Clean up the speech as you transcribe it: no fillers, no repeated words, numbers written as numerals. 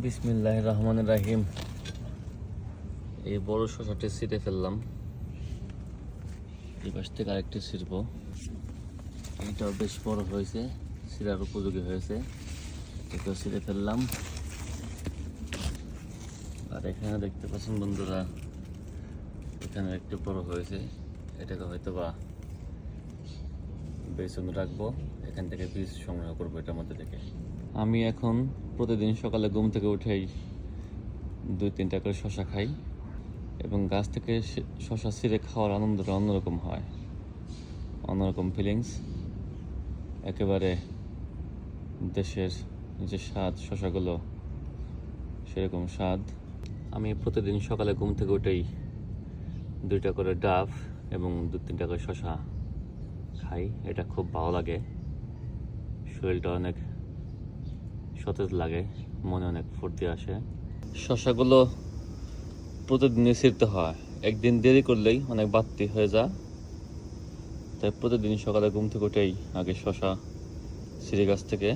বিসমিল্লাহির রহমানির রহিম। এই বড় শসাটি ছিঁড়ে ফেললাম, এই পাশ থেকে আরেকটি ছিঁড়বো। এইটাও বেশ বড় হয়েছে, ছিঁড়ার উপযোগী হয়েছে, এটাও ছিঁড়ে ফেললাম। আর এখানে দেখতে পাচ্ছেন বন্ধুরা, এখানে একটু বড় হয়েছে, এটাকে হয়তো বা বেসন রাখবো, এখান থেকে বীজ সংগ্রহ করবো এটার মধ্যে থেকে। আমি এখন প্রতিদিন সকালে ঘুম থেকে উঠেই 2-3টা করে শসা খাই, এবং গাছ থেকে শসা ছিঁড়ে খাওয়ার আনন্দটা অন্যরকম হয়, অন্যরকম ফিলিংস। একেবারে দেশের যে স্বাদ শসাগুলো, সেরকম স্বাদ। আমি প্রতিদিন সকালে ঘুম থেকে উঠেই 2টা করে ডাব এবং 2-3টা করে শসা খাই। এটা খুব ভালো লাগে, শরীরটা অনেক সতেজ লাগে, মনে অনেক ফুর্তি আসে। শসাগুলো প্রতিদিনই ছিঁড়তে হয়, একদিন দেরি করলেই অনেক বাড়তি হয়ে যায়। তাই প্রতিদিন সকালে ঘুম থেকে উঠেই আগে শসা ছিঁড়ে গাছ থেকে